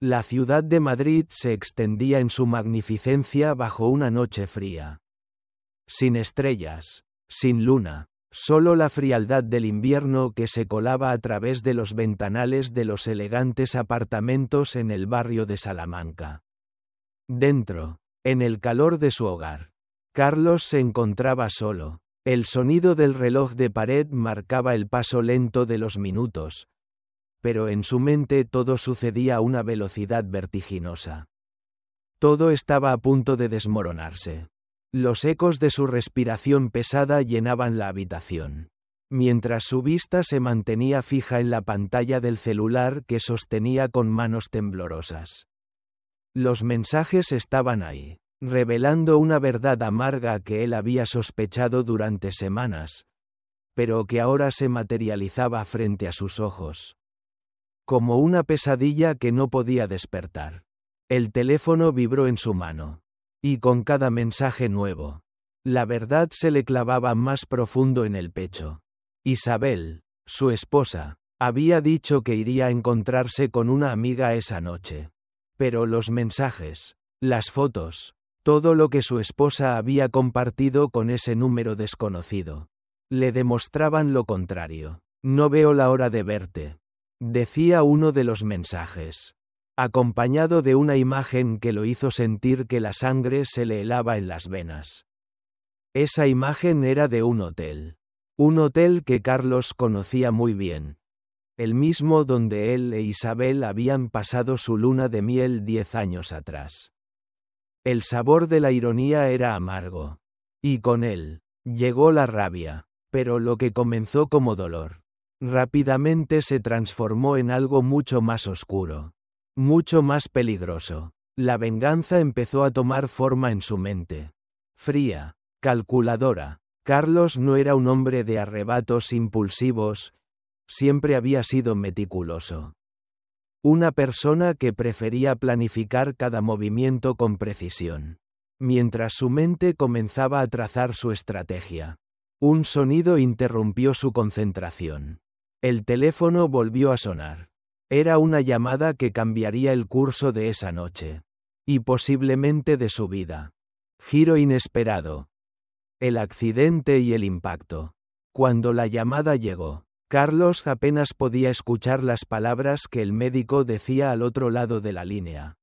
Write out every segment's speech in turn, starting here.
La ciudad de Madrid se extendía en su magnificencia bajo una noche fría. Sin estrellas, sin luna, solo la frialdad del invierno que se colaba a través de los ventanales de los elegantes apartamentos en el barrio de Salamanca. Dentro, en el calor de su hogar, Carlos se encontraba solo. El sonido del reloj de pared marcaba el paso lento de los minutos, pero en su mente todo sucedía a una velocidad vertiginosa. Todo estaba a punto de desmoronarse. Los ecos de su respiración pesada llenaban la habitación, mientras su vista se mantenía fija en la pantalla del celular que sostenía con manos temblorosas. Los mensajes estaban ahí, revelando una verdad amarga que él había sospechado durante semanas, pero que ahora se materializaba frente a sus ojos. Como una pesadilla que no podía despertar. El teléfono vibró en su mano. Y con cada mensaje nuevo, la verdad se le clavaba más profundo en el pecho. Isabel, su esposa, había dicho que iría a encontrarse con una amiga esa noche. Pero los mensajes, las fotos, todo lo que su esposa había compartido con ese número desconocido, le demostraban lo contrario. No veo la hora de verte, decía uno de los mensajes, acompañado de una imagen que lo hizo sentir que la sangre se le helaba en las venas. Esa imagen era de un hotel que Carlos conocía muy bien, el mismo donde él e Isabel habían pasado su luna de miel 10 años atrás. El sabor de la ironía era amargo, y con él llegó la rabia, pero lo que comenzó como dolor, rápidamente se transformó en algo mucho más oscuro, mucho más peligroso. La venganza empezó a tomar forma en su mente. Fría, calculadora. Carlos no era un hombre de arrebatos impulsivos, siempre había sido meticuloso. Una persona que prefería planificar cada movimiento con precisión. Mientras su mente comenzaba a trazar su estrategia, un sonido interrumpió su concentración. El teléfono volvió a sonar. Era una llamada que cambiaría el curso de esa noche. Y posiblemente de su vida. Giro inesperado. El accidente y el impacto. Cuando la llamada llegó, Carlos apenas podía escuchar las palabras que el médico decía al otro lado de la línea.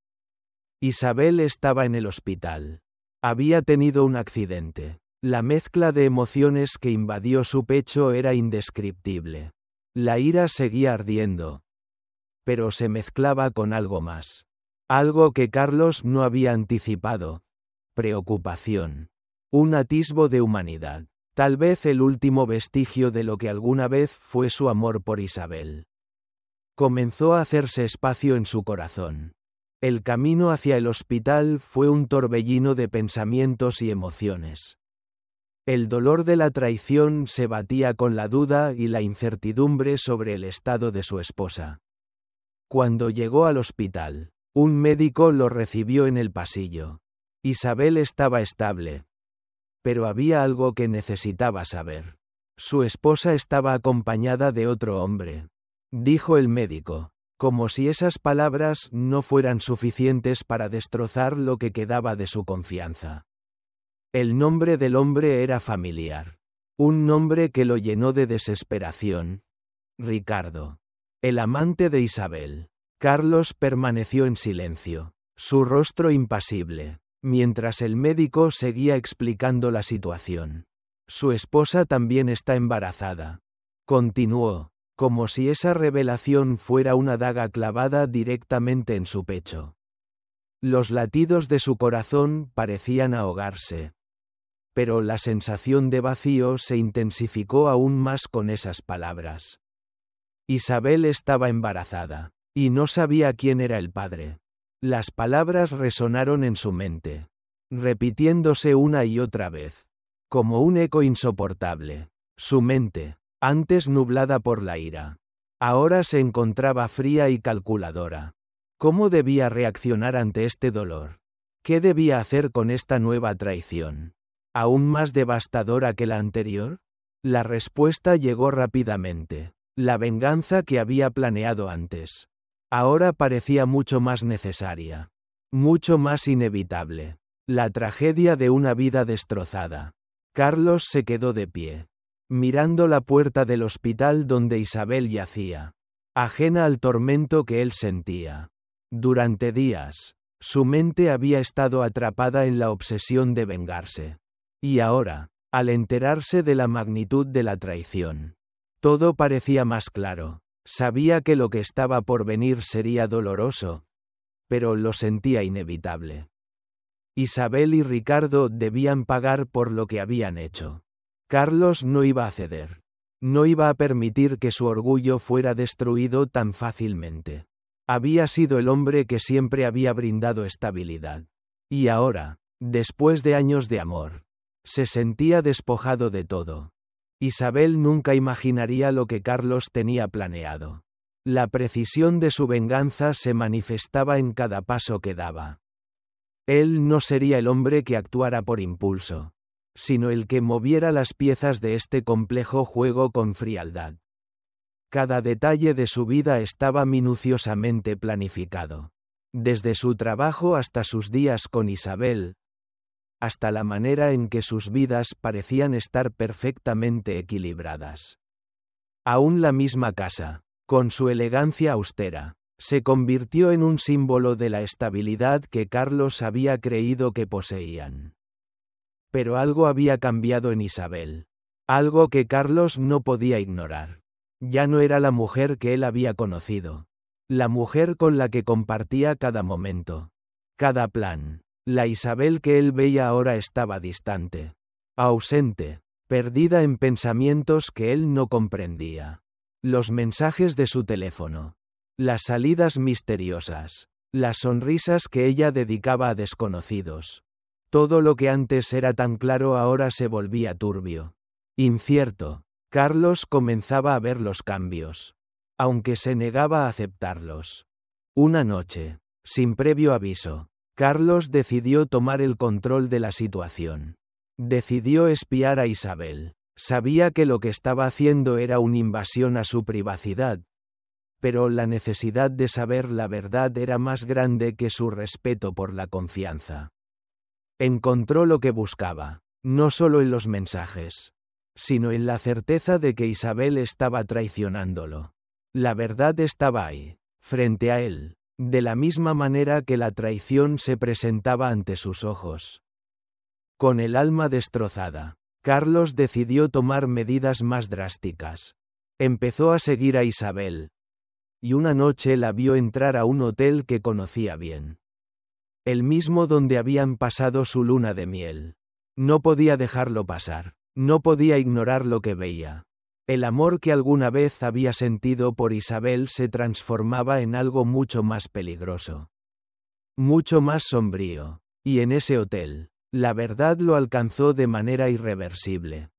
Isabel estaba en el hospital. Había tenido un accidente. La mezcla de emociones que invadió su pecho era indescriptible. La ira seguía ardiendo, pero se mezclaba con algo más. Algo que Carlos no había anticipado. Preocupación. Un atisbo de humanidad. Tal vez el último vestigio de lo que alguna vez fue su amor por Isabel. Comenzó a hacerse espacio en su corazón. El camino hacia el hospital fue un torbellino de pensamientos y emociones. El dolor de la traición se batía con la duda y la incertidumbre sobre el estado de su esposa. Cuando llegó al hospital, un médico lo recibió en el pasillo. Isabel estaba estable. Pero había algo que necesitaba saber. Su esposa estaba acompañada de otro hombre, dijo el médico, como si esas palabras no fueran suficientes para destrozar lo que quedaba de su confianza. El nombre del hombre era familiar. Un nombre que lo llenó de desesperación. Ricardo. El amante de Isabel. Carlos permaneció en silencio, su rostro impasible, mientras el médico seguía explicando la situación. Su esposa también está embarazada. Continuó, como si esa revelación fuera una daga clavada directamente en su pecho. Los latidos de su corazón parecían ahogarse. Pero la sensación de vacío se intensificó aún más con esas palabras. Isabel estaba embarazada, y no sabía quién era el padre. Las palabras resonaron en su mente, repitiéndose una y otra vez, como un eco insoportable. Su mente, antes nublada por la ira, ahora se encontraba fría y calculadora. ¿Cómo debía reaccionar ante este dolor? ¿Qué debía hacer con esta nueva traición? ¿Aún más devastadora que la anterior? La respuesta llegó rápidamente. La venganza que había planeado antes. Ahora parecía mucho más necesaria. Mucho más inevitable. La tragedia de una vida destrozada. Carlos se quedó de pie, mirando la puerta del hospital donde Isabel yacía, ajena al tormento que él sentía. Durante días, su mente había estado atrapada en la obsesión de vengarse. Y ahora, al enterarse de la magnitud de la traición, todo parecía más claro. Sabía que lo que estaba por venir sería doloroso, pero lo sentía inevitable. Isabel y Ricardo debían pagar por lo que habían hecho. Carlos no iba a ceder. No iba a permitir que su orgullo fuera destruido tan fácilmente. Había sido el hombre que siempre había brindado estabilidad. Y ahora, después de años de amor, se sentía despojado de todo. Isabel nunca imaginaría lo que Carlos tenía planeado. La precisión de su venganza se manifestaba en cada paso que daba. Él no sería el hombre que actuara por impulso, sino el que moviera las piezas de este complejo juego con frialdad. Cada detalle de su vida estaba minuciosamente planificado. Desde su trabajo hasta sus días con Isabel, hasta la manera en que sus vidas parecían estar perfectamente equilibradas. Aún la misma casa, con su elegancia austera, se convirtió en un símbolo de la estabilidad que Carlos había creído que poseían. Pero algo había cambiado en Isabel. Algo que Carlos no podía ignorar. Ya no era la mujer que él había conocido. La mujer con la que compartía cada momento. Cada plan. La Isabel que él veía ahora estaba distante. Ausente. Perdida en pensamientos que él no comprendía. Los mensajes de su teléfono. Las salidas misteriosas. Las sonrisas que ella dedicaba a desconocidos. Todo lo que antes era tan claro ahora se volvía turbio. Incierto. Carlos comenzaba a ver los cambios. Aunque se negaba a aceptarlos. Una noche, sin previo aviso, Carlos decidió tomar el control de la situación. Decidió espiar a Isabel. Sabía que lo que estaba haciendo era una invasión a su privacidad. Pero la necesidad de saber la verdad era más grande que su respeto por la confianza. Encontró lo que buscaba, no solo en los mensajes, sino en la certeza de que Isabel estaba traicionándolo. La verdad estaba ahí, frente a él, de la misma manera que la traición se presentaba ante sus ojos. Con el alma destrozada, Carlos decidió tomar medidas más drásticas. Empezó a seguir a Isabel. Y una noche la vio entrar a un hotel que conocía bien. El mismo donde habían pasado su luna de miel. No podía dejarlo pasar, no podía ignorar lo que veía. El amor que alguna vez había sentido por Isabel se transformaba en algo mucho más peligroso. Mucho más sombrío. Y en ese hotel, la verdad lo alcanzó de manera irreversible.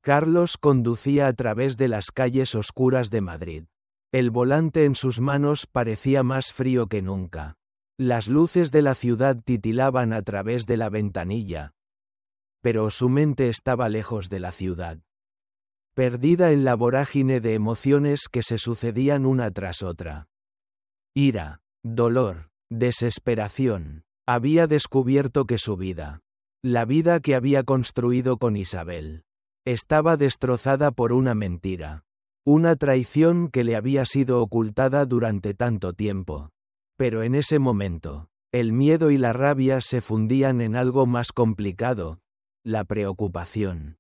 Carlos conducía a través de las calles oscuras de Madrid. El volante en sus manos parecía más frío que nunca. Las luces de la ciudad titilaban a través de la ventanilla. Pero su mente estaba lejos de la ciudad. Perdida en la vorágine de emociones que se sucedían una tras otra. Ira, dolor, desesperación. Había descubierto que su vida, la vida que había construido con Isabel, estaba destrozada por una mentira. Una traición que le había sido ocultada durante tanto tiempo. Pero en ese momento, el miedo y la rabia se fundían en algo más complicado, la preocupación.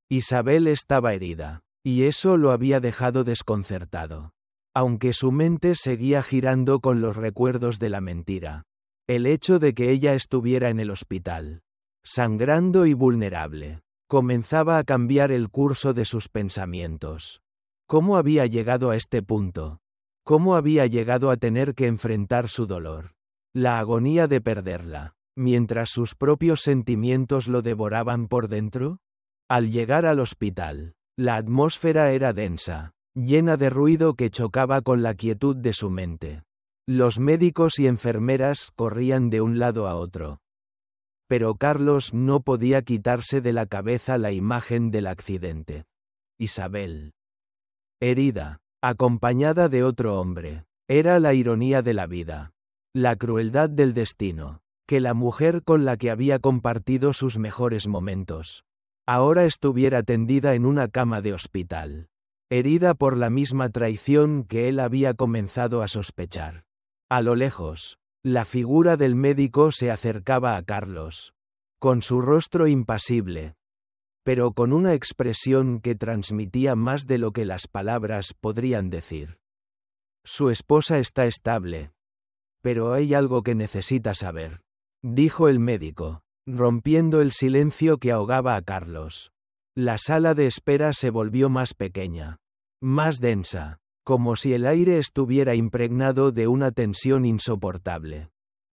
Isabel estaba herida, y eso lo había dejado desconcertado. Aunque su mente seguía girando con los recuerdos de la mentira. El hecho de que ella estuviera en el hospital, sangrando y vulnerable, comenzaba a cambiar el curso de sus pensamientos. ¿Cómo había llegado a este punto? ¿Cómo había llegado a tener que enfrentar su dolor? La agonía de perderla, mientras sus propios sentimientos lo devoraban por dentro. Al llegar al hospital, la atmósfera era densa, llena de ruido que chocaba con la quietud de su mente. Los médicos y enfermeras corrían de un lado a otro. Pero Carlos no podía quitarse de la cabeza la imagen del accidente. Isabel, herida, acompañada de otro hombre, Era la ironía de la vida. La crueldad del destino. Que la mujer con la que había compartido sus mejores momentos, ahora estuviera tendida en una cama de hospital, herida por la misma traición que él había comenzado a sospechar. A lo lejos, la figura del médico se acercaba a Carlos, con su rostro impasible, pero con una expresión que transmitía más de lo que las palabras podrían decir. Su esposa está estable, pero hay algo que necesita saber, dijo el médico, rompiendo el silencio que ahogaba a Carlos. La sala de espera se volvió más pequeña, más densa, como si el aire estuviera impregnado de una tensión insoportable.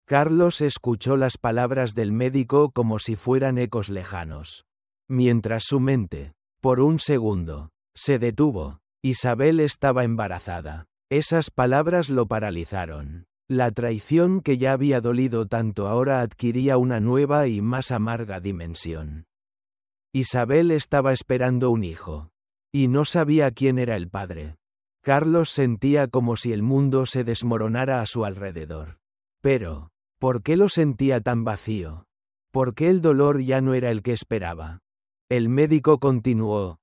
Carlos escuchó las palabras del médico como si fueran ecos lejanos. Mientras su mente, por un segundo, se detuvo. Isabel estaba embarazada. Esas palabras lo paralizaron. La traición que ya había dolido tanto ahora adquiría una nueva y más amarga dimensión. Isabel estaba esperando un hijo. Y no sabía quién era el padre. Carlos sentía como si el mundo se desmoronara a su alrededor. Pero, ¿por qué lo sentía tan vacío? ¿Por qué el dolor ya no era el que esperaba? El médico continuó.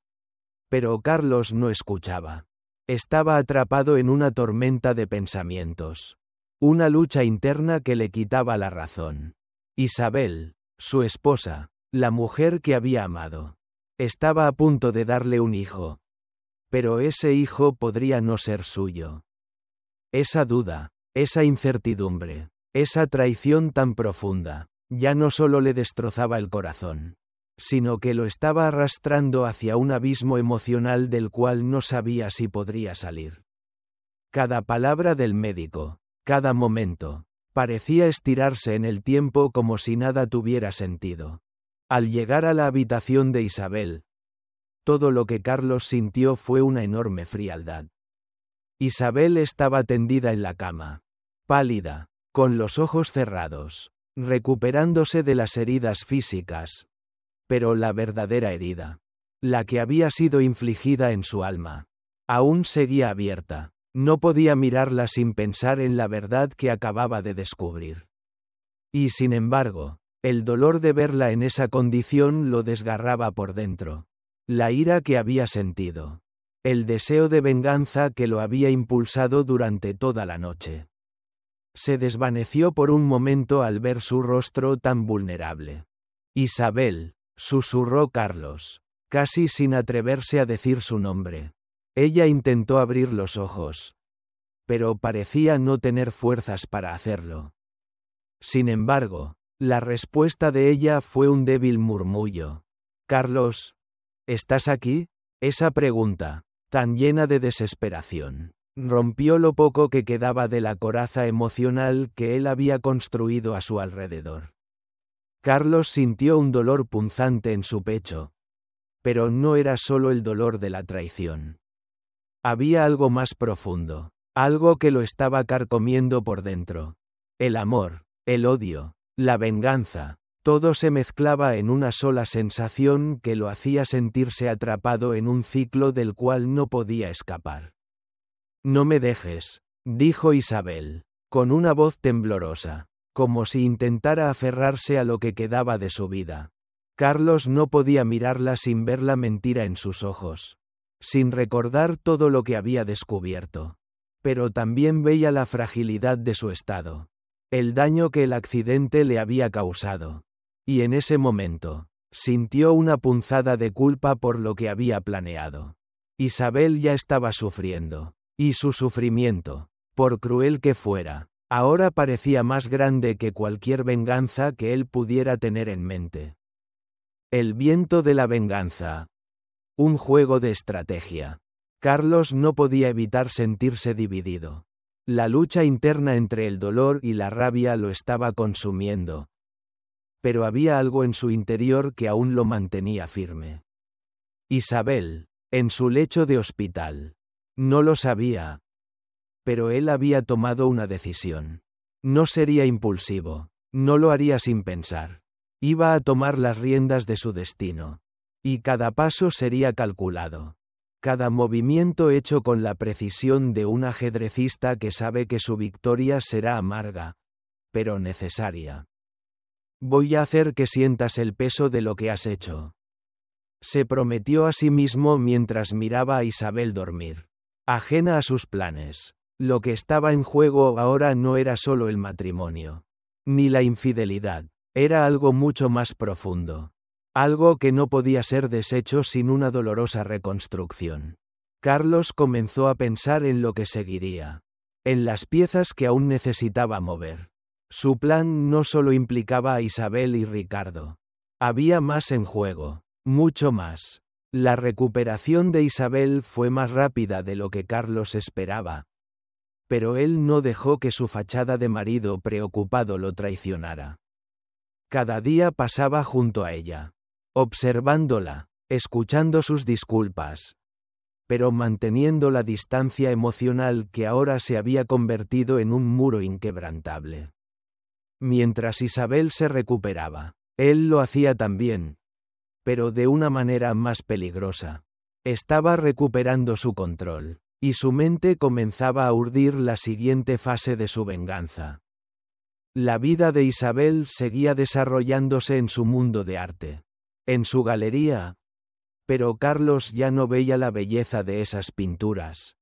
Pero Carlos no escuchaba. Estaba atrapado en una tormenta de pensamientos. Una lucha interna que le quitaba la razón. Isabel, su esposa, la mujer que había amado, estaba a punto de darle un hijo. Pero ese hijo podría no ser suyo. Esa duda, esa incertidumbre, esa traición tan profunda, ya no solo le destrozaba el corazón, sino que lo estaba arrastrando hacia un abismo emocional del cual no sabía si podría salir. Cada palabra del médico, cada momento, parecía estirarse en el tiempo como si nada tuviera sentido. Al llegar a la habitación de Isabel, todo lo que Carlos sintió fue una enorme frialdad. Isabel estaba tendida en la cama, pálida, con los ojos cerrados, recuperándose de las heridas físicas. Pero la verdadera herida, la que había sido infligida en su alma, aún seguía abierta. No podía mirarla sin pensar en la verdad que acababa de descubrir. Y sin embargo, el dolor de verla en esa condición lo desgarraba por dentro. La ira que había sentido. El deseo de venganza que lo había impulsado durante toda la noche. Se desvaneció por un momento al ver su rostro tan vulnerable. Isabel, susurró Carlos, casi sin atreverse a decir su nombre. Ella intentó abrir los ojos, pero parecía no tener fuerzas para hacerlo. Sin embargo, la respuesta de ella fue un débil murmullo. Carlos, ¿estás aquí? Esa pregunta, tan llena de desesperación, rompió lo poco que quedaba de la coraza emocional que él había construido a su alrededor. Carlos sintió un dolor punzante en su pecho. Pero no era solo el dolor de la traición. Había algo más profundo, algo que lo estaba carcomiendo por dentro. El amor, el odio, la venganza, todo se mezclaba en una sola sensación que lo hacía sentirse atrapado en un ciclo del cual no podía escapar. No me dejes, dijo Isabel, con una voz temblorosa, como si intentara aferrarse a lo que quedaba de su vida. Carlos no podía mirarla sin ver la mentira en sus ojos, sin recordar todo lo que había descubierto. Pero también veía la fragilidad de su estado, el daño que el accidente le había causado. Y en ese momento, sintió una punzada de culpa por lo que había planeado. Isabel ya estaba sufriendo, y su sufrimiento, por cruel que fuera, ahora parecía más grande que cualquier venganza que él pudiera tener en mente. El viento de la venganza. Un juego de estrategia. Carlos no podía evitar sentirse dividido. La lucha interna entre el dolor y la rabia lo estaba consumiendo. Pero había algo en su interior que aún lo mantenía firme. Isabel, en su lecho de hospital. No lo sabía. Pero él había tomado una decisión. No sería impulsivo. No lo haría sin pensar. Iba a tomar las riendas de su destino. Y cada paso sería calculado. cada movimiento hecho con la precisión de un ajedrecista que sabe que su victoria será amarga, pero necesaria. Voy a hacer que sientas el peso de lo que has hecho. Se prometió a sí mismo mientras miraba a Isabel dormir. Ajena a sus planes. Lo que estaba en juego ahora no era solo el matrimonio, ni la infidelidad, era algo mucho más profundo. Algo que no podía ser deshecho sin una dolorosa reconstrucción. Carlos comenzó a pensar en lo que seguiría. En las piezas que aún necesitaba mover. Su plan no solo implicaba a Isabel y Ricardo. Había más en juego, mucho más. La recuperación de Isabel fue más rápida de lo que Carlos esperaba. Pero él no dejó que su fachada de marido preocupado lo traicionara. Cada día pasaba junto a ella, observándola, escuchando sus disculpas, pero manteniendo la distancia emocional que ahora se había convertido en un muro inquebrantable. Mientras Isabel se recuperaba, él lo hacía también, pero de una manera más peligrosa. Estaba recuperando su control, y su mente comenzaba a urdir la siguiente fase de su venganza. La vida de Isabel seguía desarrollándose en su mundo de arte, en su galería, pero Carlos ya no veía la belleza de esas pinturas.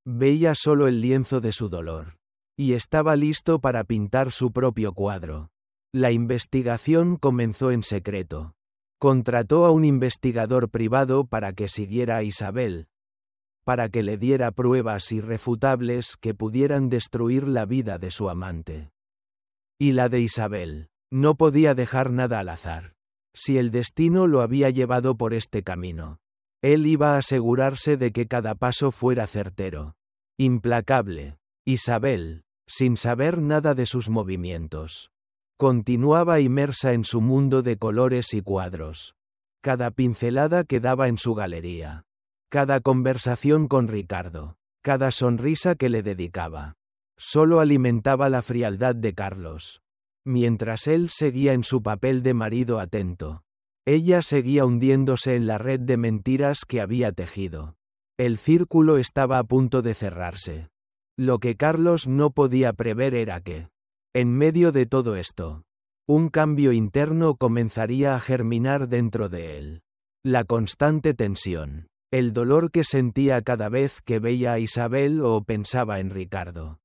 Veía solo el lienzo de su dolor, y estaba listo para pintar su propio cuadro. La investigación comenzó en secreto. Contrató a un investigador privado para que siguiera a Isabel, para que le diera pruebas irrefutables que pudieran destruir la vida de su amante. Y la de Isabel. No podía dejar nada al azar. Si el destino lo había llevado por este camino, él iba a asegurarse de que cada paso fuera certero. Implacable. Isabel, sin saber nada de sus movimientos, continuaba inmersa en su mundo de colores y cuadros. Cada pincelada que daba en su galería. Cada conversación con Ricardo. Cada sonrisa que le dedicaba. Solo alimentaba la frialdad de Carlos. Mientras él seguía en su papel de marido atento, ella seguía hundiéndose en la red de mentiras que había tejido. El círculo estaba a punto de cerrarse. Lo que Carlos no podía prever era que, en medio de todo esto, un cambio interno comenzaría a germinar dentro de él. La constante tensión, el dolor que sentía cada vez que veía a Isabel o pensaba en Ricardo,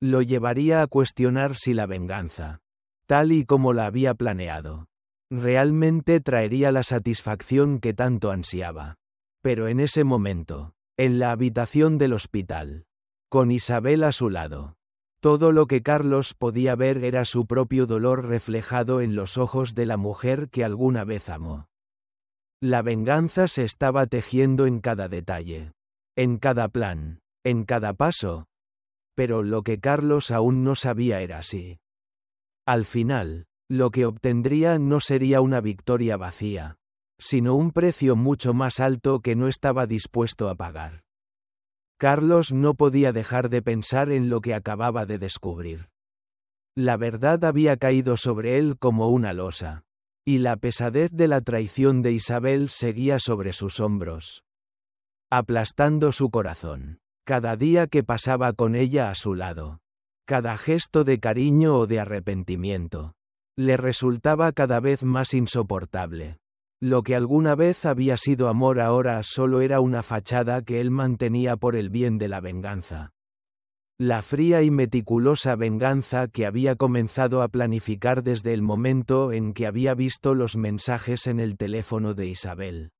lo llevaría a cuestionar si la venganza, tal y como la había planeado, realmente traería la satisfacción que tanto ansiaba. Pero en ese momento, en la habitación del hospital, con Isabel a su lado, todo lo que Carlos podía ver era su propio dolor reflejado en los ojos de la mujer que alguna vez amó. La venganza se estaba tejiendo en cada detalle, en cada plan, en cada paso. Pero lo que Carlos aún no sabía era si, al final, lo que obtendría no sería una victoria vacía, sino un precio mucho más alto que no estaba dispuesto a pagar. Carlos no podía dejar de pensar en lo que acababa de descubrir. La verdad había caído sobre él como una losa, y la pesadez de la traición de Isabel seguía sobre sus hombros, aplastando su corazón. Cada día que pasaba con ella a su lado, cada gesto de cariño o de arrepentimiento, le resultaba cada vez más insoportable. Lo que alguna vez había sido amor ahora solo era una fachada que él mantenía por el bien de la venganza. La fría y meticulosa venganza que había comenzado a planificar desde el momento en que había visto los mensajes en el teléfono de Isabel.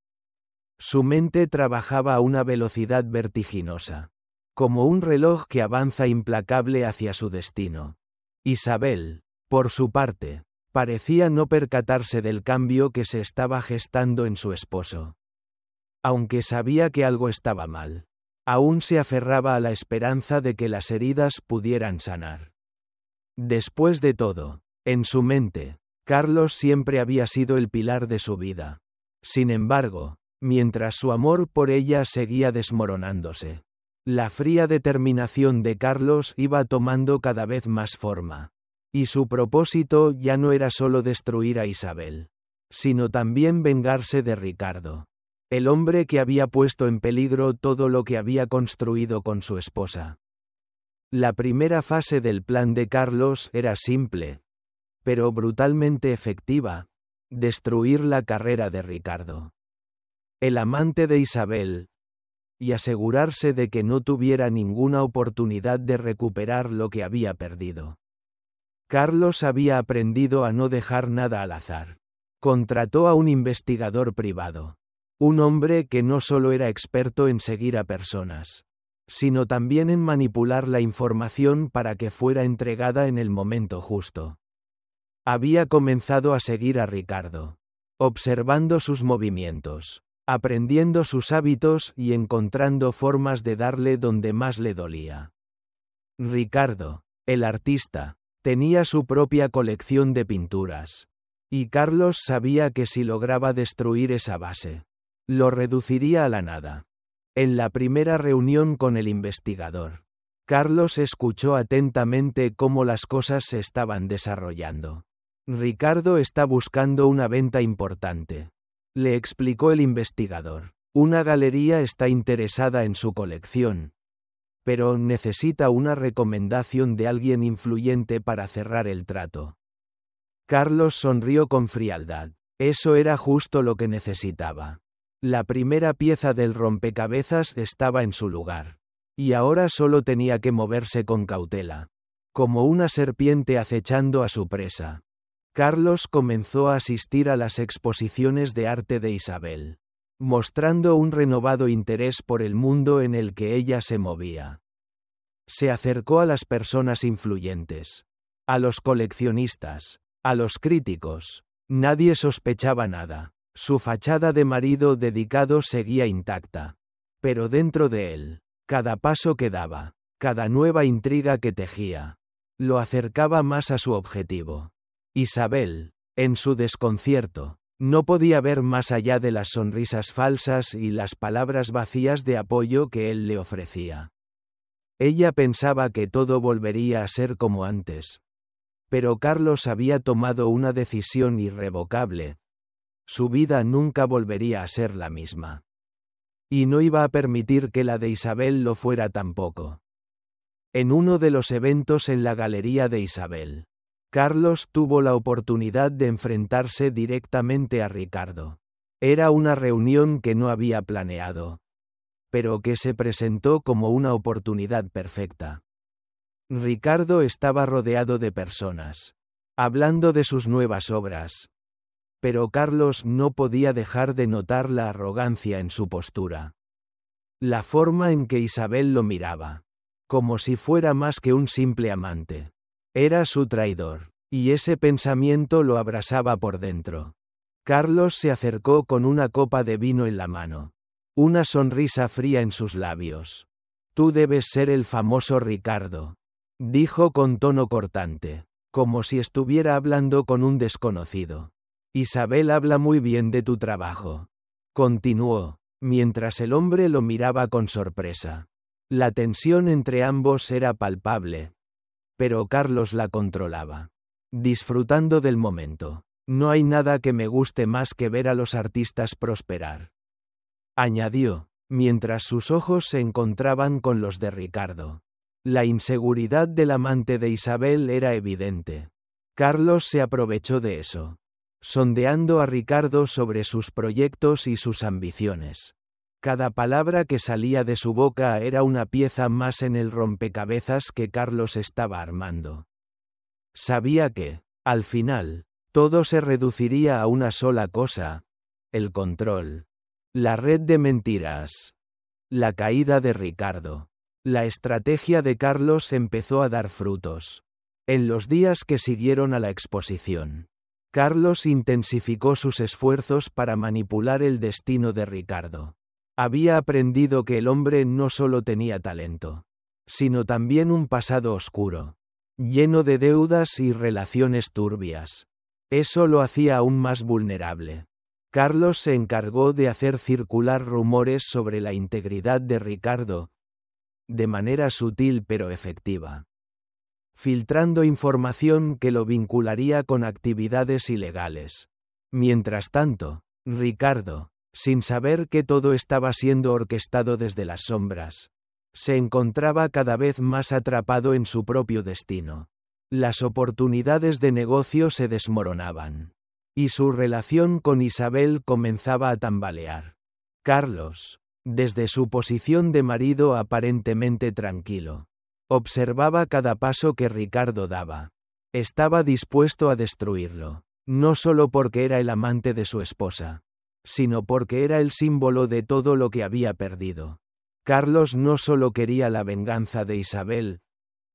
Su mente trabajaba a una velocidad vertiginosa, como un reloj que avanza implacable hacia su destino. Isabel, por su parte, parecía no percatarse del cambio que se estaba gestando en su esposo. Aunque sabía que algo estaba mal, aún se aferraba a la esperanza de que las heridas pudieran sanar. Después de todo, en su mente, Carlos siempre había sido el pilar de su vida. Sin embargo, mientras su amor por ella seguía desmoronándose, la fría determinación de Carlos iba tomando cada vez más forma. Y su propósito ya no era solo destruir a Isabel, sino también vengarse de Ricardo. El hombre que había puesto en peligro todo lo que había construido con su esposa. La primera fase del plan de Carlos era simple, pero brutalmente efectiva: destruir la carrera de Ricardo, el amante de Isabel, y asegurarse de que no tuviera ninguna oportunidad de recuperar lo que había perdido. Carlos había aprendido a no dejar nada al azar. Contrató a un investigador privado. Un hombre que no solo era experto en seguir a personas, sino también en manipular la información para que fuera entregada en el momento justo. Había comenzado a seguir a Ricardo, observando sus movimientos, aprendiendo sus hábitos y encontrando formas de darle donde más le dolía. Ricardo, el artista, tenía su propia colección de pinturas, y Carlos sabía que si lograba destruir esa base, lo reduciría a la nada. En la primera reunión con el investigador, Carlos escuchó atentamente cómo las cosas se estaban desarrollando. Ricardo está buscando una venta importante, le explicó el investigador. Una galería está interesada en su colección, pero necesita una recomendación de alguien influyente para cerrar el trato. Carlos sonrió con frialdad. Eso era justo lo que necesitaba. La primera pieza del rompecabezas estaba en su lugar, y ahora solo tenía que moverse con cautela, como una serpiente acechando a su presa. Carlos comenzó a asistir a las exposiciones de arte de Isabel, mostrando un renovado interés por el mundo en el que ella se movía. Se acercó a las personas influyentes, a los coleccionistas, a los críticos. Nadie sospechaba nada. Su fachada de marido dedicado seguía intacta. Pero dentro de él, cada paso que daba, cada nueva intriga que tejía, lo acercaba más a su objetivo. Isabel, en su desconcierto, no podía ver más allá de las sonrisas falsas y las palabras vacías de apoyo que él le ofrecía. Ella pensaba que todo volvería a ser como antes. Pero Carlos había tomado una decisión irrevocable. Su vida nunca volvería a ser la misma. Y no iba a permitir que la de Isabel lo fuera tampoco. En uno de los eventos en la galería de Isabel, Carlos tuvo la oportunidad de enfrentarse directamente a Ricardo. Era una reunión que no había planeado, pero que se presentó como una oportunidad perfecta. Ricardo estaba rodeado de personas, hablando de sus nuevas obras. Pero Carlos no podía dejar de notar la arrogancia en su postura. La forma en que Isabel lo miraba, como si fuera más que un simple amante. Era su traidor, y ese pensamiento lo abrasaba por dentro. Carlos se acercó con una copa de vino en la mano, una sonrisa fría en sus labios. Tú debes ser el famoso Ricardo, dijo con tono cortante, como si estuviera hablando con un desconocido. Isabel habla muy bien de tu trabajo, continuó, mientras el hombre lo miraba con sorpresa. La tensión entre ambos era palpable, pero Carlos la controlaba, disfrutando del momento. No hay nada que me guste más que ver a los artistas prosperar, añadió, mientras sus ojos se encontraban con los de Ricardo. La inseguridad del amante de Isabel era evidente. Carlos se aprovechó de eso, sondeando a Ricardo sobre sus proyectos y sus ambiciones. Cada palabra que salía de su boca era una pieza más en el rompecabezas que Carlos estaba armando. Sabía que, al final, todo se reduciría a una sola cosa: el control. La red de mentiras. La caída de Ricardo. La estrategia de Carlos empezó a dar frutos. En los días que siguieron a la exposición, Carlos intensificó sus esfuerzos para manipular el destino de Ricardo. Había aprendido que el hombre no solo tenía talento, sino también un pasado oscuro, lleno de deudas y relaciones turbias. Eso lo hacía aún más vulnerable. Carlos se encargó de hacer circular rumores sobre la integridad de Ricardo, de manera sutil pero efectiva, filtrando información que lo vincularía con actividades ilegales. Mientras tanto, Ricardo, sin saber que todo estaba siendo orquestado desde las sombras. Se encontraba cada vez más atrapado en su propio destino. Las oportunidades de negocio se desmoronaban. Y su relación con Isabel comenzaba a tambalear. Carlos, desde su posición de marido aparentemente tranquilo, observaba cada paso que Ricardo daba. Estaba dispuesto a destruirlo, no solo porque era el amante de su esposa, sino porque era el símbolo de todo lo que había perdido. Carlos no solo quería la venganza de Isabel,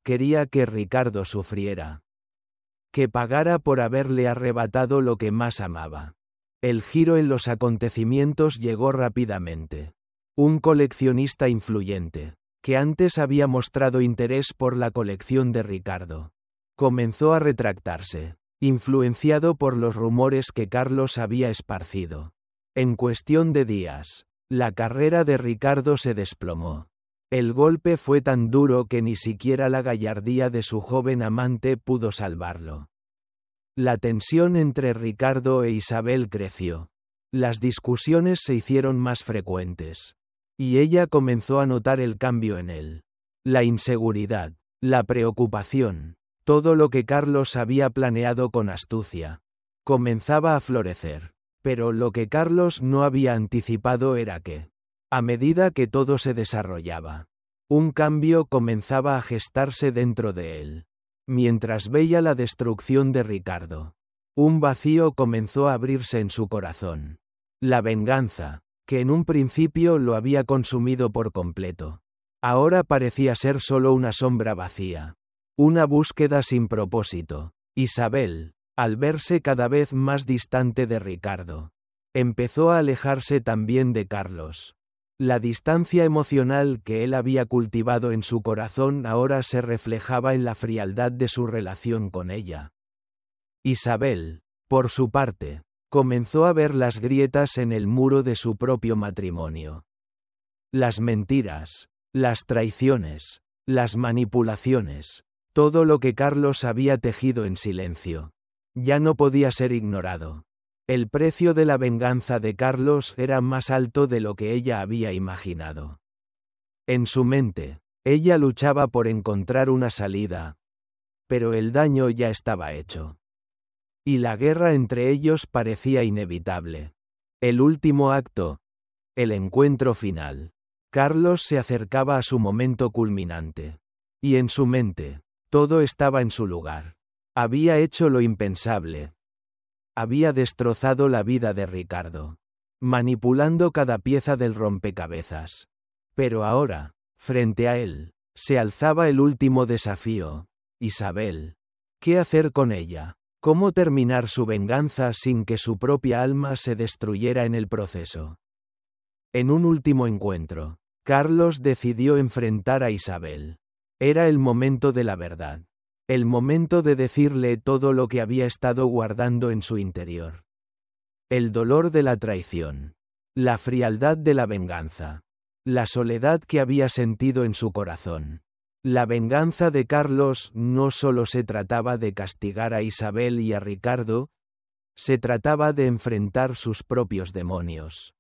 quería que Ricardo sufriera. Que pagara por haberle arrebatado lo que más amaba. El giro en los acontecimientos llegó rápidamente. Un coleccionista influyente, que antes había mostrado interés por la colección de Ricardo, comenzó a retractarse, influenciado por los rumores que Carlos había esparcido. En cuestión de días, la carrera de Ricardo se desplomó. El golpe fue tan duro que ni siquiera la gallardía de su joven amante pudo salvarlo. La tensión entre Ricardo e Isabel creció. Las discusiones se hicieron más frecuentes. Y ella comenzó a notar el cambio en él. La inseguridad, la preocupación, todo lo que Carlos había planeado con astucia, comenzaba a florecer. Pero lo que Carlos no había anticipado era que, a medida que todo se desarrollaba, un cambio comenzaba a gestarse dentro de él. Mientras veía la destrucción de Ricardo, un vacío comenzó a abrirse en su corazón. La venganza, que en un principio lo había consumido por completo, ahora parecía ser solo una sombra vacía. Una búsqueda sin propósito. Isabel, al verse cada vez más distante de Ricardo, empezó a alejarse también de Carlos. La distancia emocional que él había cultivado en su corazón ahora se reflejaba en la frialdad de su relación con ella. Isabel, por su parte, comenzó a ver las grietas en el muro de su propio matrimonio. Las mentiras, las traiciones, las manipulaciones, todo lo que Carlos había tejido en silencio, ya no podía ser ignorado. El precio de la venganza de Carlos era más alto de lo que ella había imaginado. En su mente, ella luchaba por encontrar una salida, pero el daño ya estaba hecho. Y la guerra entre ellos parecía inevitable. El último acto, el encuentro final. Carlos se acercaba a su momento culminante. Y en su mente, todo estaba en su lugar. Había hecho lo impensable. Había destrozado la vida de Ricardo, manipulando cada pieza del rompecabezas. Pero ahora, frente a él, se alzaba el último desafío. Isabel. ¿Qué hacer con ella? ¿Cómo terminar su venganza sin que su propia alma se destruyera en el proceso? En un último encuentro, Carlos decidió enfrentar a Isabel. Era el momento de la verdad. El momento de decirle todo lo que había estado guardando en su interior. El dolor de la traición. La frialdad de la venganza. La soledad que había sentido en su corazón. La venganza de Carlos no solo se trataba de castigar a Isabel y a Ricardo, se trataba de enfrentar sus propios demonios.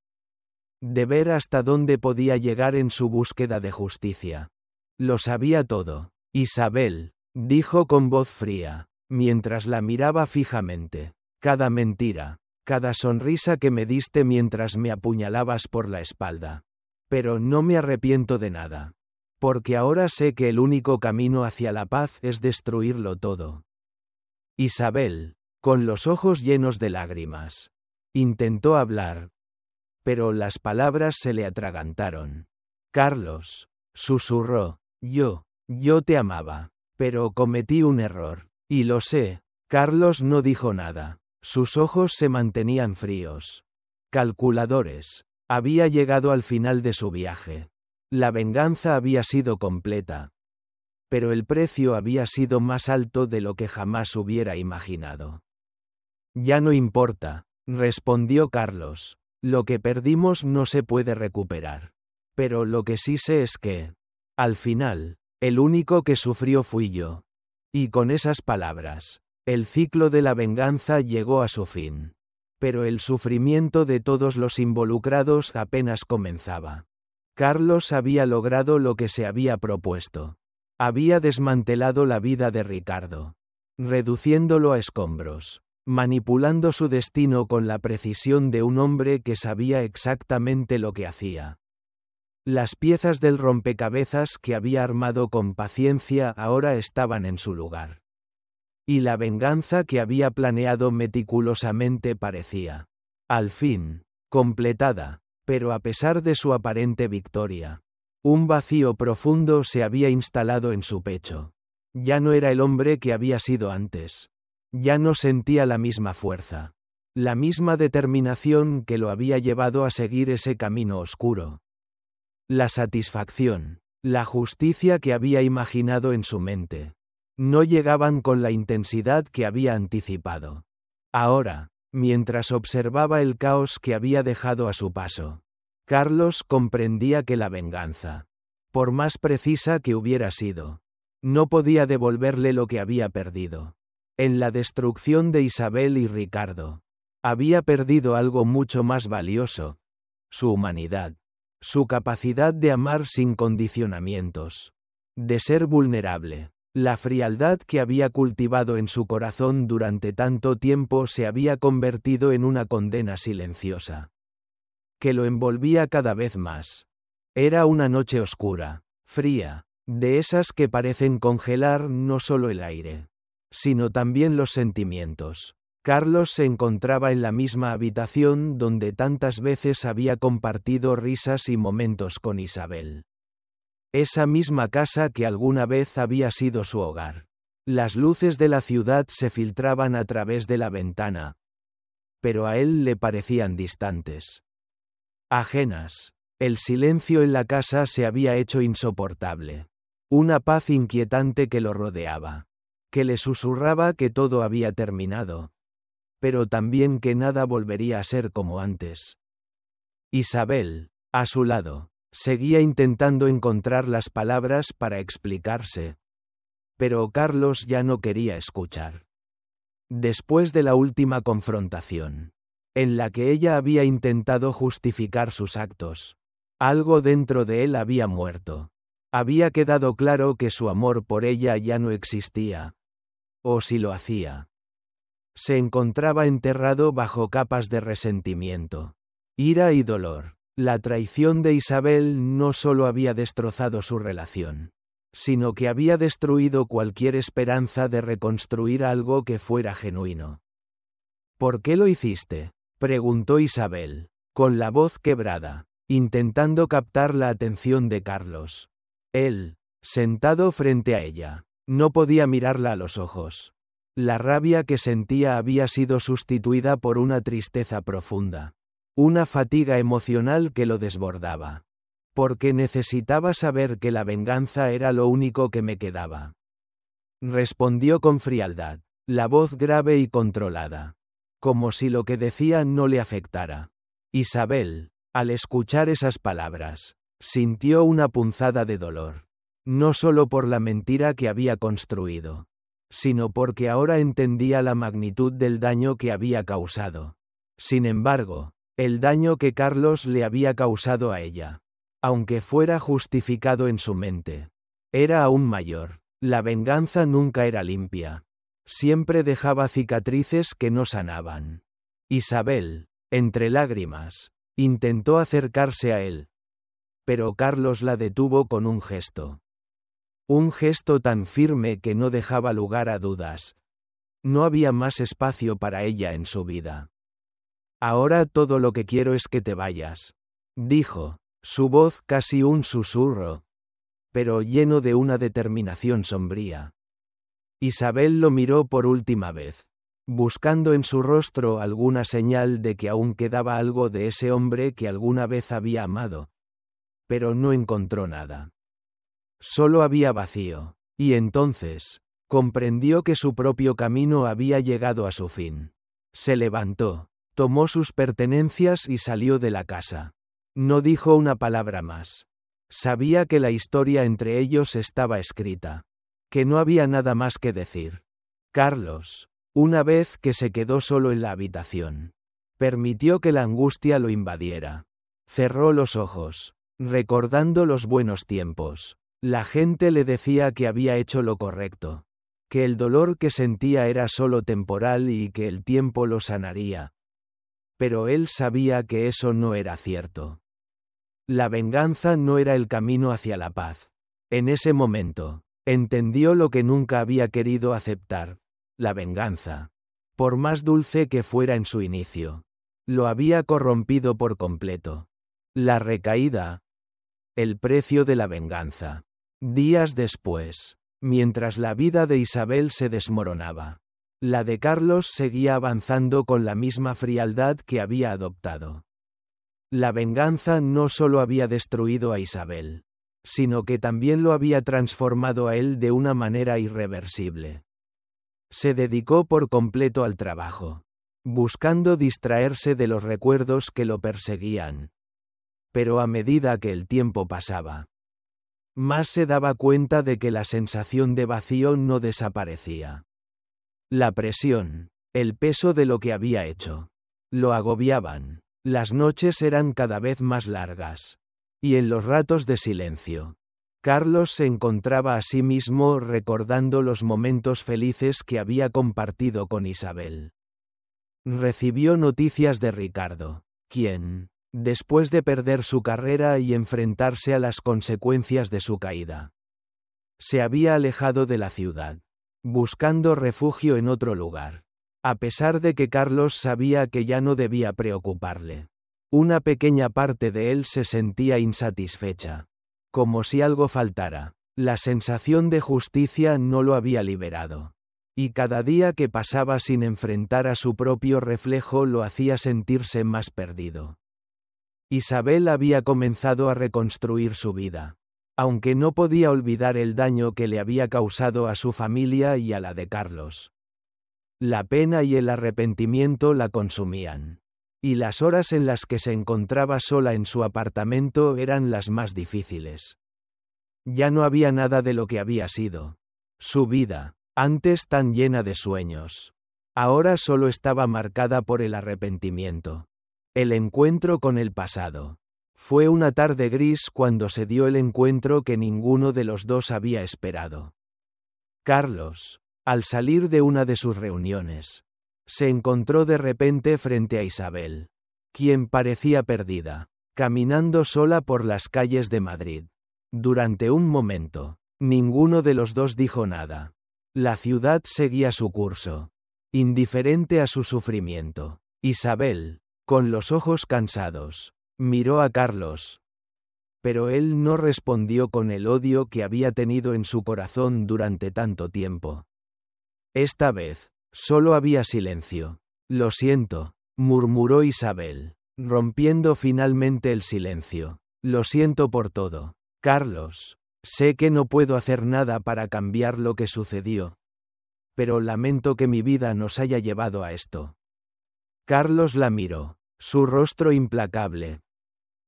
De ver hasta dónde podía llegar en su búsqueda de justicia. Lo sabía todo. Isabel, dijo con voz fría, mientras la miraba fijamente. Cada mentira, cada sonrisa que me diste mientras me apuñalabas por la espalda. Pero no me arrepiento de nada. Porque ahora sé que el único camino hacia la paz es destruirlo todo. Isabel, con los ojos llenos de lágrimas, intentó hablar, pero las palabras se le atragantaron. Carlos, susurró, yo te amaba, pero cometí un error, y lo sé. Carlos no dijo nada, sus ojos se mantenían fríos. Calculadores, había llegado al final de su viaje. La venganza había sido completa. Pero el precio había sido más alto de lo que jamás hubiera imaginado. Ya no importa, respondió Carlos. Lo que perdimos no se puede recuperar. Pero lo que sí sé es que, al final, el único que sufrió fui yo. Y con esas palabras, el ciclo de la venganza llegó a su fin. Pero el sufrimiento de todos los involucrados apenas comenzaba. Carlos había logrado lo que se había propuesto. Había desmantelado la vida de Ricardo, reduciéndolo a escombros, manipulando su destino con la precisión de un hombre que sabía exactamente lo que hacía. Las piezas del rompecabezas que había armado con paciencia ahora estaban en su lugar. Y la venganza que había planeado meticulosamente parecía, al fin, completada, pero a pesar de su aparente victoria, un vacío profundo se había instalado en su pecho. Ya no era el hombre que había sido antes. Ya no sentía la misma fuerza, la misma determinación que lo había llevado a seguir ese camino oscuro. La satisfacción, la justicia que había imaginado en su mente, no llegaban con la intensidad que había anticipado. Ahora, mientras observaba el caos que había dejado a su paso, Carlos comprendía que la venganza, por más precisa que hubiera sido, no podía devolverle lo que había perdido. En la destrucción de Isabel y Ricardo, había perdido algo mucho más valioso: su humanidad, su capacidad de amar sin condicionamientos, de ser vulnerable. La frialdad que había cultivado en su corazón durante tanto tiempo se había convertido en una condena silenciosa, que lo envolvía cada vez más. Era una noche oscura, fría, de esas que parecen congelar no solo el aire, sino también los sentimientos. Carlos se encontraba en la misma habitación donde tantas veces había compartido risas y momentos con Isabel. Esa misma casa que alguna vez había sido su hogar. Las luces de la ciudad se filtraban a través de la ventana, pero a él le parecían distantes, ajenas. El silencio en la casa se había hecho insoportable. Una paz inquietante que lo rodeaba, que le susurraba que todo había terminado, pero también que nada volvería a ser como antes. Isabel, a su lado, seguía intentando encontrar las palabras para explicarse, pero Carlos ya no quería escuchar. Después de la última confrontación, en la que ella había intentado justificar sus actos, algo dentro de él había muerto. Había quedado claro que su amor por ella ya no existía. O si lo hacía, se encontraba enterrado bajo capas de resentimiento, ira y dolor. La traición de Isabel no solo había destrozado su relación, sino que había destruido cualquier esperanza de reconstruir algo que fuera genuino. ¿Por qué lo hiciste?, preguntó Isabel, con la voz quebrada, intentando captar la atención de Carlos. Él, sentado frente a ella, no podía mirarla a los ojos. La rabia que sentía había sido sustituida por una tristeza profunda, una fatiga emocional que lo desbordaba. Porque necesitaba saber que la venganza era lo único que me quedaba. Respondió con frialdad, la voz grave y controlada, como si lo que decía no le afectara. Isabel, al escuchar esas palabras, sintió una punzada de dolor, no solo por la mentira que había construido, sino porque ahora entendía la magnitud del daño que había causado. Sin embargo, el daño que Carlos le había causado a ella, aunque fuera justificado en su mente, era aún mayor. La venganza nunca era limpia. Siempre dejaba cicatrices que no sanaban. Isabel, entre lágrimas, intentó acercarse a él, pero Carlos la detuvo con un gesto. Un gesto tan firme que no dejaba lugar a dudas. No había más espacio para ella en su vida. Ahora todo lo que quiero es que te vayas, dijo, su voz casi un susurro, pero lleno de una determinación sombría. Isabel lo miró por última vez, buscando en su rostro alguna señal de que aún quedaba algo de ese hombre que alguna vez había amado. Pero no encontró nada. Solo había vacío, y entonces, comprendió que su propio camino había llegado a su fin. Se levantó, tomó sus pertenencias y salió de la casa. No dijo una palabra más. Sabía que la historia entre ellos estaba escrita, que no había nada más que decir. Carlos, una vez que se quedó solo en la habitación, Permitió que la angustia lo invadiera. Cerró los ojos, recordando los buenos tiempos. La gente le decía que había hecho lo correcto, que el dolor que sentía era solo temporal y que el tiempo lo sanaría. Pero él sabía que eso no era cierto. La venganza no era el camino hacia la paz. En ese momento, entendió lo que nunca había querido aceptar: la venganza. Por más dulce que fuera en su inicio, lo había corrompido por completo. La recaída. El precio de la venganza. Días después, mientras la vida de Isabel se desmoronaba, la de Carlos seguía avanzando con la misma frialdad que había adoptado. La venganza no solo había destruido a Isabel, sino que también lo había transformado a él de una manera irreversible. Se dedicó por completo al trabajo, buscando distraerse de los recuerdos que lo perseguían. Pero a medida que el tiempo pasaba, más se daba cuenta de que la sensación de vacío no desaparecía. La presión, el peso de lo que había hecho, lo agobiaban. Las noches eran cada vez más largas. Y en los ratos de silencio, Carlos se encontraba a sí mismo recordando los momentos felices que había compartido con Isabel. Recibió noticias de Ricardo, quien, después de perder su carrera y enfrentarse a las consecuencias de su caída, se había alejado de la ciudad, buscando refugio en otro lugar. A pesar de que Carlos sabía que ya no debía preocuparle, una pequeña parte de él se sentía insatisfecha, como si algo faltara. La sensación de justicia no lo había liberado, y cada día que pasaba sin enfrentar a su propio reflejo lo hacía sentirse más perdido. Isabel había comenzado a reconstruir su vida, aunque no podía olvidar el daño que le había causado a su familia y a la de Carlos. La pena y el arrepentimiento la consumían, y las horas en las que se encontraba sola en su apartamento eran las más difíciles. Ya no había nada de lo que había sido. Su vida, antes tan llena de sueños, ahora solo estaba marcada por el arrepentimiento. El encuentro con el pasado. Fue una tarde gris cuando se dio el encuentro que ninguno de los dos había esperado. Carlos, al salir de una de sus reuniones, se encontró de repente frente a Isabel, quien parecía perdida, caminando sola por las calles de Madrid. Durante un momento, ninguno de los dos dijo nada. La ciudad seguía su curso, indiferente a su sufrimiento. Isabel, con los ojos cansados, miró a Carlos, pero él no respondió con el odio que había tenido en su corazón durante tanto tiempo. Esta vez, solo había silencio. Lo siento, murmuró Isabel, rompiendo finalmente el silencio. Lo siento por todo, Carlos. Sé que no puedo hacer nada para cambiar lo que sucedió, pero lamento que mi vida nos haya llevado a esto. Carlos la miró, su rostro implacable,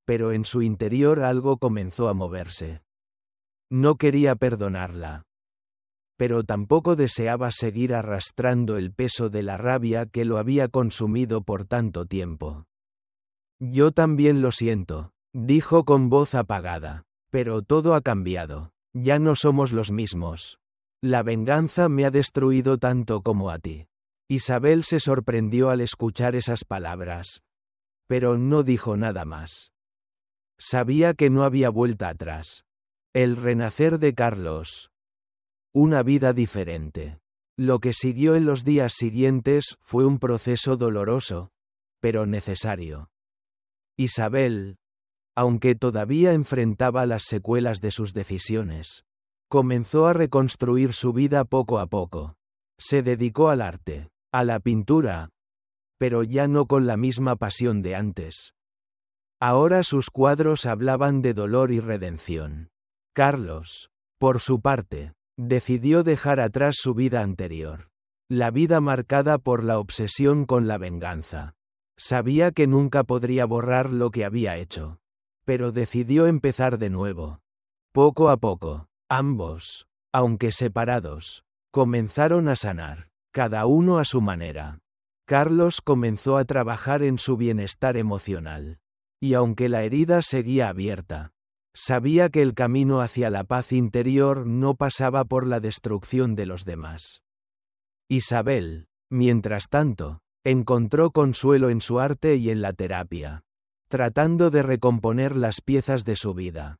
pero en su interior algo comenzó a moverse. No quería perdonarla, pero tampoco deseaba seguir arrastrando el peso de la rabia que lo había consumido por tanto tiempo. Yo también lo siento, dijo con voz apagada, pero todo ha cambiado. Ya no somos los mismos. La venganza me ha destruido tanto como a ti. Isabel se sorprendió al escuchar esas palabras, pero no dijo nada más. Sabía que no había vuelta atrás. El renacer de Carlos. Una vida diferente. Lo que siguió en los días siguientes fue un proceso doloroso, pero necesario. Isabel, aunque todavía enfrentaba las secuelas de sus decisiones, comenzó a reconstruir su vida poco a poco. Se dedicó al arte, a la pintura, pero ya no con la misma pasión de antes. Ahora sus cuadros hablaban de dolor y redención. Carlos, por su parte, decidió dejar atrás su vida anterior, la vida marcada por la obsesión con la venganza. Sabía que nunca podría borrar lo que había hecho, pero decidió empezar de nuevo. Poco a poco, ambos, aunque separados, comenzaron a sanar, cada uno a su manera. Carlos comenzó a trabajar en su bienestar emocional. Y aunque la herida seguía abierta, sabía que el camino hacia la paz interior no pasaba por la destrucción de los demás. Isabel, mientras tanto, encontró consuelo en su arte y en la terapia, tratando de recomponer las piezas de su vida.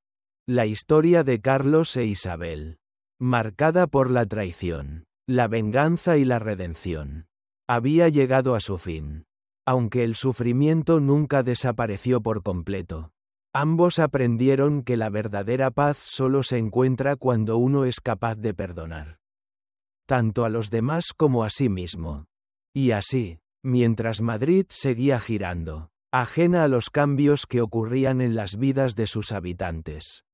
La historia de Carlos e Isabel, marcada por la traición, la venganza y la redención, había llegado a su fin. Aunque el sufrimiento nunca desapareció por completo, ambos aprendieron que la verdadera paz solo se encuentra cuando uno es capaz de perdonar, tanto a los demás como a sí mismo. Y así, mientras Madrid seguía girando, ajena a los cambios que ocurrían en las vidas de sus habitantes,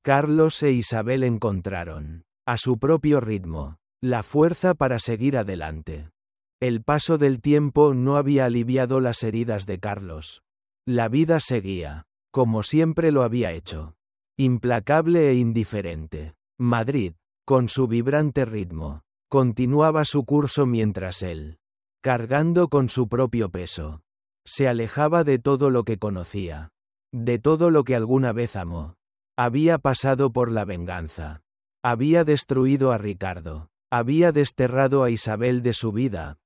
Carlos e Isabel encontraron, a su propio ritmo, la fuerza para seguir adelante. El paso del tiempo no había aliviado las heridas de Carlos. La vida seguía, como siempre lo había hecho, implacable e indiferente. Madrid, con su vibrante ritmo, continuaba su curso mientras él, cargando con su propio peso, se alejaba de todo lo que conocía, de todo lo que alguna vez amó. Había pasado por la venganza. Había destruido a Ricardo. Había desterrado a Isabel de su vida.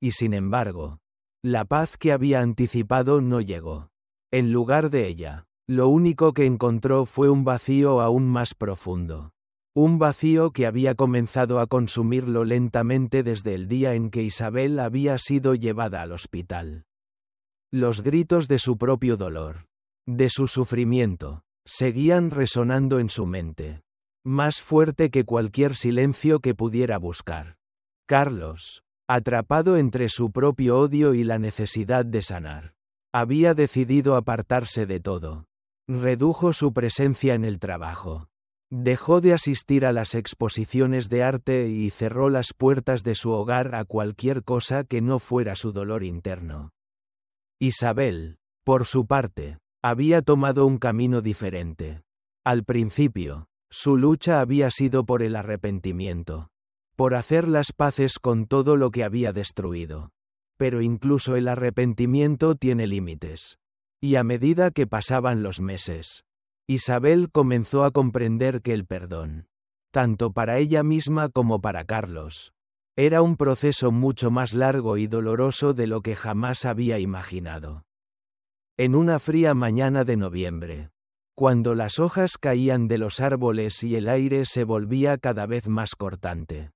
Y sin embargo, la paz que había anticipado no llegó. En lugar de ella, lo único que encontró fue un vacío aún más profundo. Un vacío que había comenzado a consumirlo lentamente desde el día en que Isabel había sido llevada al hospital. Los gritos de su propio dolor, de su sufrimiento, seguían resonando en su mente, más fuerte que cualquier silencio que pudiera buscar. Carlos, atrapado entre su propio odio y la necesidad de sanar, había decidido apartarse de todo. Redujo su presencia en el trabajo. Dejó de asistir a las exposiciones de arte y cerró las puertas de su hogar a cualquier cosa que no fuera su dolor interno. Isabel, por su parte, había tomado un camino diferente. Al principio, su lucha había sido por el arrepentimiento, por hacer las paces con todo lo que había destruido. Pero incluso el arrepentimiento tiene límites. Y a medida que pasaban los meses, Isabel comenzó a comprender que el perdón, tanto para ella misma como para Carlos, era un proceso mucho más largo y doloroso de lo que jamás había imaginado. En una fría mañana de noviembre, cuando las hojas caían de los árboles y el aire se volvía cada vez más cortante,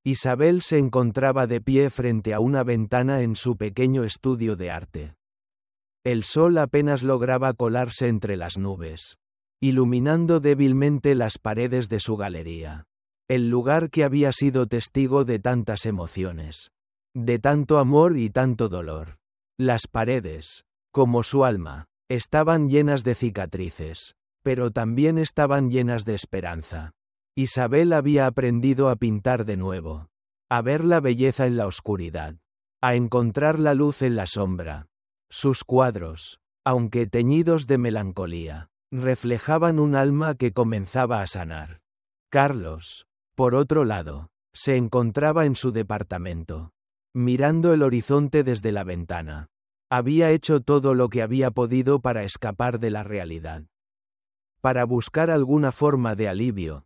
Isabel se encontraba de pie frente a una ventana en su pequeño estudio de arte. El sol apenas lograba colarse entre las nubes, iluminando débilmente las paredes de su galería, el lugar que había sido testigo de tantas emociones, de tanto amor y tanto dolor. Las paredes, como su alma, estaban llenas de cicatrices, pero también estaban llenas de esperanza. Isabel había aprendido a pintar de nuevo, a ver la belleza en la oscuridad, a encontrar la luz en la sombra. Sus cuadros, aunque teñidos de melancolía, reflejaban un alma que comenzaba a sanar. Carlos, por otro lado, se encontraba en su departamento, mirando el horizonte desde la ventana. Había hecho todo lo que había podido para escapar de la realidad, para buscar alguna forma de alivio.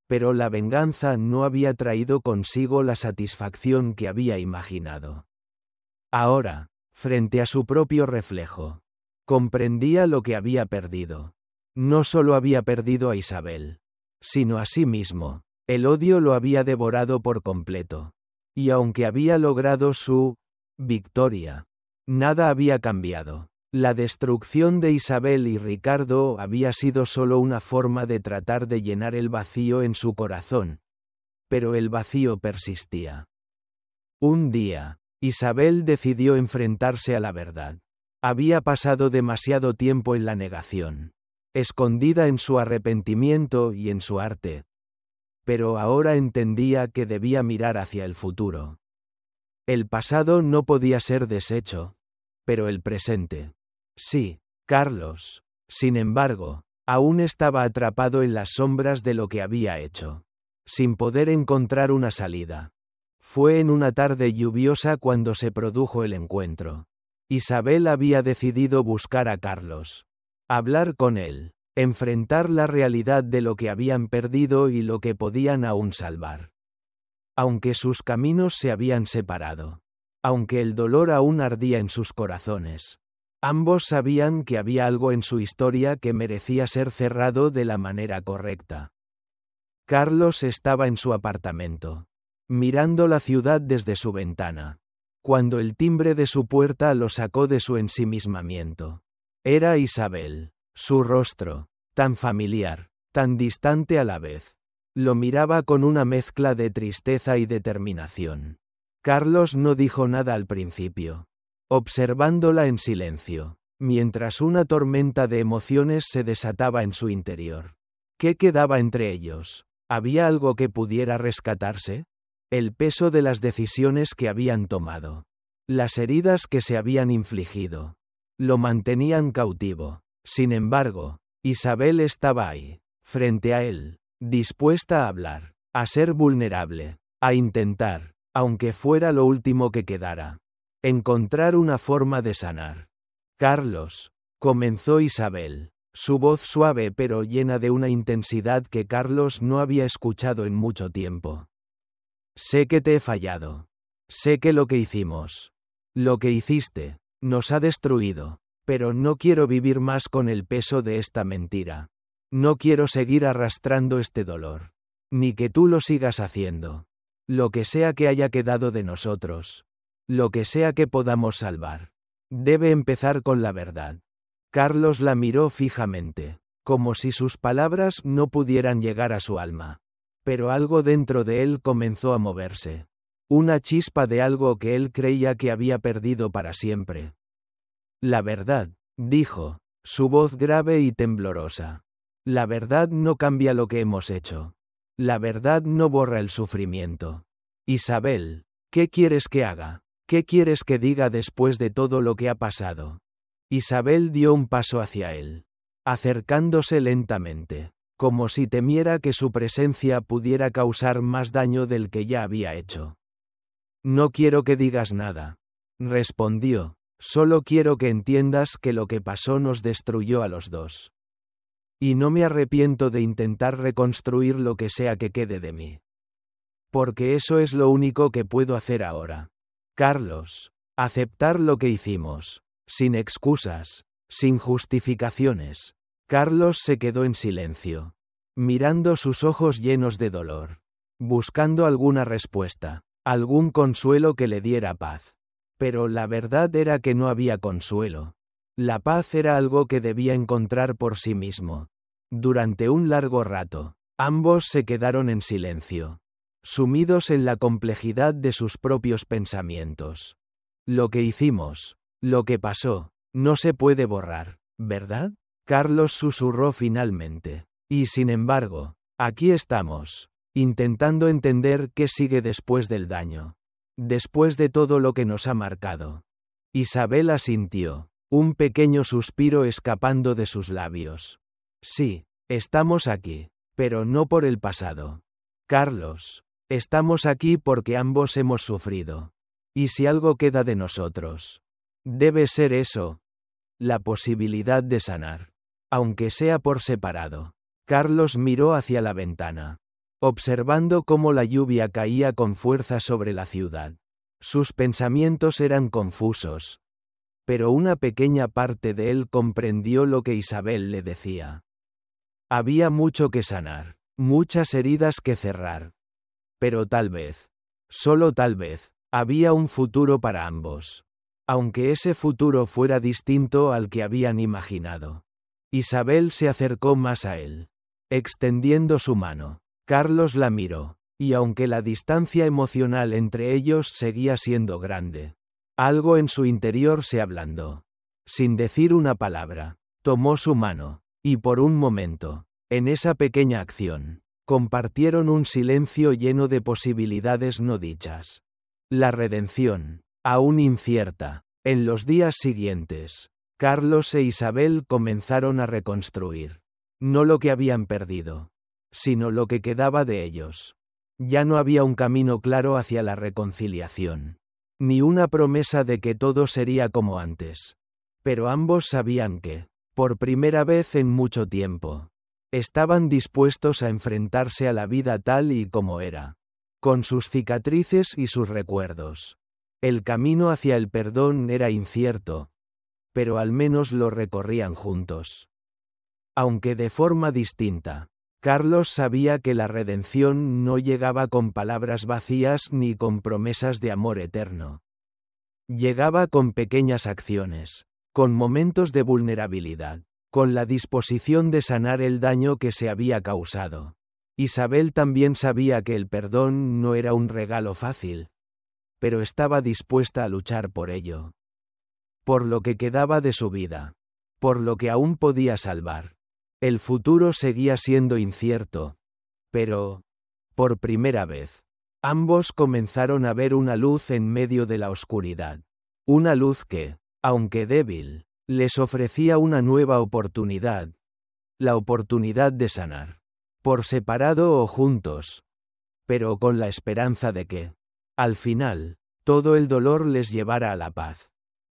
Pero la venganza no había traído consigo la satisfacción que había imaginado. Ahora, frente a su propio reflejo, comprendía lo que había perdido. No solo había perdido a Isabel, sino a sí mismo. El odio lo había devorado por completo. Y aunque había logrado su victoria, nada había cambiado. La destrucción de Isabel y Ricardo había sido solo una forma de tratar de llenar el vacío en su corazón. Pero el vacío persistía. Un día, Isabel decidió enfrentarse a la verdad. Había pasado demasiado tiempo en la negación, escondida en su arrepentimiento y en su arte. Pero ahora entendía que debía mirar hacia el futuro. El pasado no podía ser deshecho, pero el presente. Sí, Carlos, sin embargo, aún estaba atrapado en las sombras de lo que había hecho, sin poder encontrar una salida. Fue en una tarde lluviosa cuando se produjo el encuentro. Isabel había decidido buscar a Carlos. Hablar con él. Enfrentar la realidad de lo que habían perdido y lo que podían aún salvar. Aunque sus caminos se habían separado. Aunque el dolor aún ardía en sus corazones. Ambos sabían que había algo en su historia que merecía ser cerrado de la manera correcta. Carlos estaba en su apartamento, mirando la ciudad desde su ventana, cuando el timbre de su puerta lo sacó de su ensimismamiento. Era Isabel, su rostro, tan familiar, tan distante a la vez. Lo miraba con una mezcla de tristeza y determinación. Carlos no dijo nada al principio, observándola en silencio, mientras una tormenta de emociones se desataba en su interior. ¿Qué quedaba entre ellos? ¿Había algo que pudiera rescatarse? El peso de las decisiones que habían tomado. Las heridas que se habían infligido. Lo mantenían cautivo. Sin embargo, Isabel estaba ahí, frente a él, dispuesta a hablar, a ser vulnerable, a intentar, aunque fuera lo último que quedara, encontrar una forma de sanar. Carlos, comenzó Isabel, su voz suave pero llena de una intensidad que Carlos no había escuchado en mucho tiempo. Sé que te he fallado. Sé que lo que hicimos, lo que hiciste, nos ha destruido, pero no quiero vivir más con el peso de esta mentira. No quiero seguir arrastrando este dolor. Ni que tú lo sigas haciendo. Lo que sea que haya quedado de nosotros. Lo que sea que podamos salvar. Debe empezar con la verdad. Carlos la miró fijamente, como si sus palabras no pudieran llegar a su alma. Pero algo dentro de él comenzó a moverse. Una chispa de algo que él creía que había perdido para siempre. La verdad, dijo, su voz grave y temblorosa. La verdad no cambia lo que hemos hecho. La verdad no borra el sufrimiento. Isabel, ¿qué quieres que haga? ¿Qué quieres que diga después de todo lo que ha pasado? Isabel dio un paso hacia él, acercándose lentamente, como si temiera que su presencia pudiera causar más daño del que ya había hecho. No quiero que digas nada, respondió, solo quiero que entiendas que lo que pasó nos destruyó a los dos. Y no me arrepiento de intentar reconstruir lo que sea que quede de mí. Porque eso es lo único que puedo hacer ahora. Carlos, aceptar lo que hicimos, sin excusas, sin justificaciones. Carlos se quedó en silencio, mirando sus ojos llenos de dolor, buscando alguna respuesta, algún consuelo que le diera paz. Pero la verdad era que no había consuelo. La paz era algo que debía encontrar por sí mismo. Durante un largo rato, ambos se quedaron en silencio, sumidos en la complejidad de sus propios pensamientos. Lo que hicimos, lo que pasó, no se puede borrar, ¿verdad? Carlos susurró finalmente. Y sin embargo, aquí estamos, intentando entender qué sigue después del daño. Después de todo lo que nos ha marcado. Isabel asintió, un pequeño suspiro escapando de sus labios. Sí, estamos aquí, pero no por el pasado. Carlos, estamos aquí porque ambos hemos sufrido. Y si algo queda de nosotros, debe ser eso, la posibilidad de sanar. Aunque sea por separado. Carlos miró hacia la ventana, observando cómo la lluvia caía con fuerza sobre la ciudad. Sus pensamientos eran confusos. Pero una pequeña parte de él comprendió lo que Isabel le decía. Había mucho que sanar, muchas heridas que cerrar. Pero tal vez, solo tal vez, había un futuro para ambos. Aunque ese futuro fuera distinto al que habían imaginado. Isabel se acercó más a él, extendiendo su mano. Carlos la miró, y aunque la distancia emocional entre ellos seguía siendo grande, algo en su interior se ablandó. Sin decir una palabra, tomó su mano, y por un momento, en esa pequeña acción, compartieron un silencio lleno de posibilidades no dichas. La redención, aún incierta, en los días siguientes. Carlos e Isabel comenzaron a reconstruir. No lo que habían perdido, sino lo que quedaba de ellos. Ya no había un camino claro hacia la reconciliación, ni una promesa de que todo sería como antes. Pero ambos sabían que, por primera vez en mucho tiempo, estaban dispuestos a enfrentarse a la vida tal y como era, con sus cicatrices y sus recuerdos. El camino hacia el perdón era incierto, pero al menos lo recorrían juntos. Aunque de forma distinta, Carlos sabía que la redención no llegaba con palabras vacías ni con promesas de amor eterno. Llegaba con pequeñas acciones, con momentos de vulnerabilidad, con la disposición de sanar el daño que se había causado. Isabel también sabía que el perdón no era un regalo fácil, pero estaba dispuesta a luchar por ello. Por lo que quedaba de su vida, por lo que aún podía salvar. El futuro seguía siendo incierto, pero, por primera vez, ambos comenzaron a ver una luz en medio de la oscuridad. Una luz que, aunque débil, les ofrecía una nueva oportunidad. La oportunidad de sanar. Por separado o juntos. Pero con la esperanza de que, al final, todo el dolor les llevara a la paz.